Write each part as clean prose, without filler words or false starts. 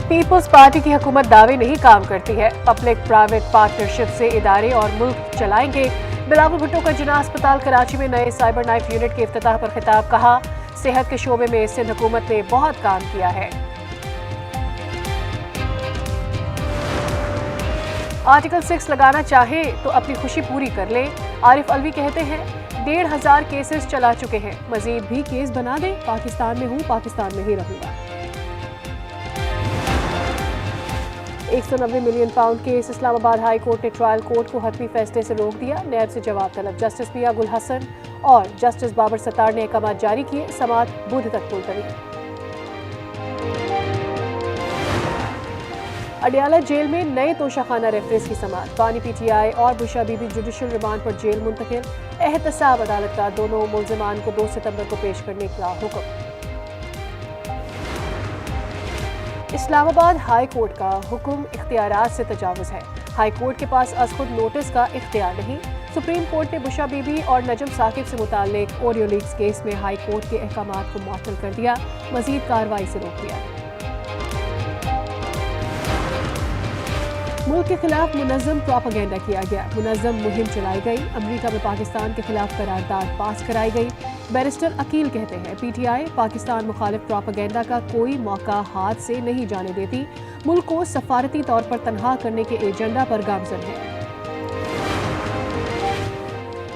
Peoples party की हुकूमत दावे नहीं काम करती है। पब्लिक प्राइवेट पार्टनरशिप से इदारे और मुल्क चलाएंगे। बिलावल भुट्टो का जिना अस्पताल कराची में नए साइबर नाइफ यूनिट के इफ्तिताह पर खिताब। कहा, सेहत के शोबे में सिंध हुकूमत ने बहुत काम किया है। आर्टिकल 6 लगाना चाहे तो अपनी खुशी पूरी कर ले। आरिफ अलवी कहते हैं 1,500 केसेस चला चुके हैं, मजीद भी केस बना दे। पाकिस्तान में हूँ, पाकिस्तान में ही रहूंगा। 190 million pound case. Islamabad high court ने ट्रायल कोर्ट को हतमी फैसले से रोक दिया। नैब से जवाब तलब। जस्टिस पिया गुल हसन और जस्टिस बाबर सत्तार ने अहकाम जारी किए। समाअत बुध तक मुलतवी। अडियाला जेल में नए तोशाखाना रेफरेंस की समाअत। बानी पीटीआई और बुशा बीबी जुडिशल रिमांड पर जेल मुंतकिल। एहतसाब अदालत का दोनों मुल्जिमान को 2 सितंबर को पेश करने का हुक्म। इस्लामाबाद हाई कोर्ट का हुक्म इख्तियारात से तजावुज़ है। हाई कोर्ट के पास अज खुद नोटिस का इख्तियार नहीं। सुप्रीम कोर्ट ने बुशा बीबी और नजम साकिब से मुताल्लिक ऑडियो लीक्स केस में हाई कोर्ट के अहकामात को मुअत्तल कर दिया। मजीद कार्रवाई से रोक दिया। मुल्क के खिलाफ मुनज़्ज़म प्रोपेगेंडा किया गया। मुनज़्ज़म मुहिम चलाई गई। अमरीका में पाकिस्तान के खिलाफ करारदाद पास कराई गई। बैरिस्टर अकील कहते हैं पीटीआई पाकिस्तान मुखालिफ प्रोपेगेंडा का कोई मौका हाथ से नहीं जाने देती। मुल्क को सफारती तौर पर तनहा करने के एजेंडा पर गामज़न है।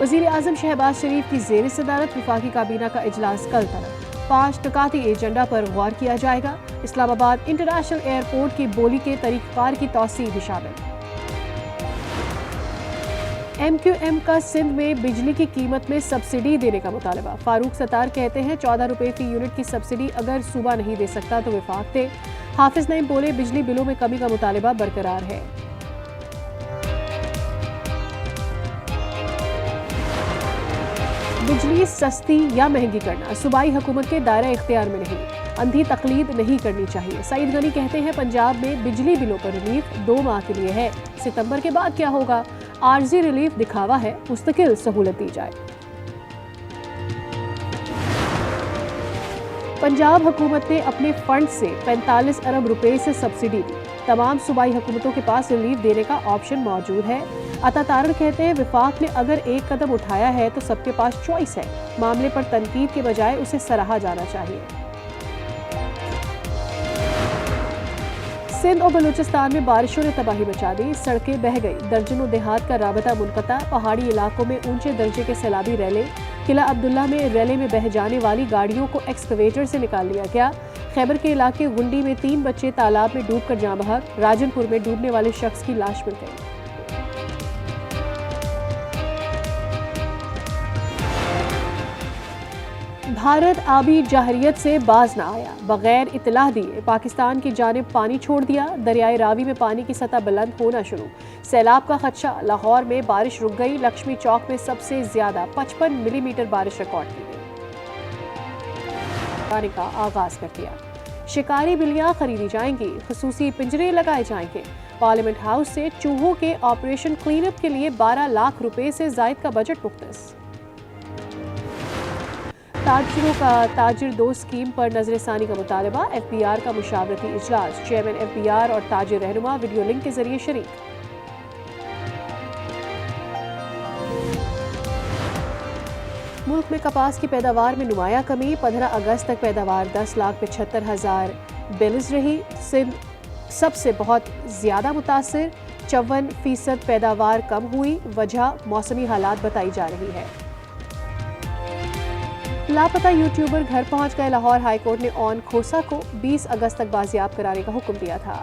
वज़ीर आज़म शहबाज शरीफ की ज़ेर सदारत वफाकी काबीना का इजलास कल तक। 5 नुकाती एजेंडा पर गौर किया जाएगा। इस्लामाबाद इंटरनेशनल एयरपोर्ट की बोली के तरीक़ाकार की तौसीह भी शामिल। MQM का सिंध में बिजली की कीमत में सब्सिडी देने का मुतालबा। फारूक सत्तार कहते हैं 14 रुपए फी यूनिट की सब्सिडी अगर सूबा नहीं दे सकता तो विफाक दे। हाफिज नईम बोले बिजली बिलों में कमी का मुतालबा बरकरार है। बिजली सस्ती या महंगी करना सूबाई हुकूमत के दायरा इख्तियार में नहीं। अंधी तकलीद नहीं करनी चाहिए। सईद गनी कहते हैं पंजाब में बिजली बिलों पर रिलीफ 2 माह के लिए है। सितंबर के बाद क्या होगा? आर्जी रिलीफ दिखावा है, मुस्तकिल सहूलत दी जाए। पंजाब हुकूमत ने अपने फंड से 45 अरब रुपए से सब्सिडी दी। तमाम सूबाई हुकूमतों के पास रिलीफ देने का ऑप्शन मौजूद है। अता तारण कहते हैं विफाक ने अगर एक कदम उठाया है तो सबके पास चॉइस है। मामले पर तनकीद के बजाय उसे सराहा जाना चाहिए। सिंध और बलूचिस्तान में बारिशों ने तबाही मचा दी। सड़कें बह गई। दर्जनों देहात का राबता मुनक़ता। पहाड़ी इलाकों में ऊंचे दर्जे के सैलाबी रैले। किला अब्दुल्ला में रैले में बह जाने वाली गाड़ियों को एक्सकवेटर से निकाल लिया गया। खैबर के इलाके गुंडी में 3 बच्चे तालाब में डूबकर जाँ बहक। राजनपुर में डूबने वाले शख्स की लाश मिल गई। भारत आबी जाहरियत से बाज न आया। बगैर इतलाह दिए पाकिस्तान की जानिब पानी छोड़ दिया। दरियाए रावी में पानी की सतह बुलंद होना शुरू। सैलाब का खदशा। लाहौर में बारिश रुक गई। लक्ष्मी चौक में सबसे ज्यादा 55 मिलीमीटर बारिश रिकॉर्ड की गई। पानी का आगाज कर दिया। शिकारी बिल्लियां खरीदी जाएंगी। खसूसी पिंजरे लगाए जाएंगे। पार्लियामेंट हाउस से चूहों के ऑपरेशन क्लीनअप के लिए 12 लाख रुपए से जायद का बजट मुख्तस। ताजिरों का ताजिर दोस्त स्कीम पर नजरसानी का मुतालबा। FBR का मुशावरती इजलास। चेयरमैन FBR और ताजिर रहनुमा वीडियो लिंक के जरिए शरीक। मुल्क में कपास की पैदावार में नुमाया कमी। 15 अगस्त तक पैदावार 10,75,000 बेलिस रही। सिंध सबसे बहुत ज्यादा मुतासिर। 54% पैदावार कम हुई। वजह मौसमी हालात बताई जा रही है। लापता यूट्यूबर घर पहुंच गए। लाहौर हाईकोर्ट ने ऑन खोसा को 20 अगस्त तक बाजियाब कराने का हुक्म दिया था।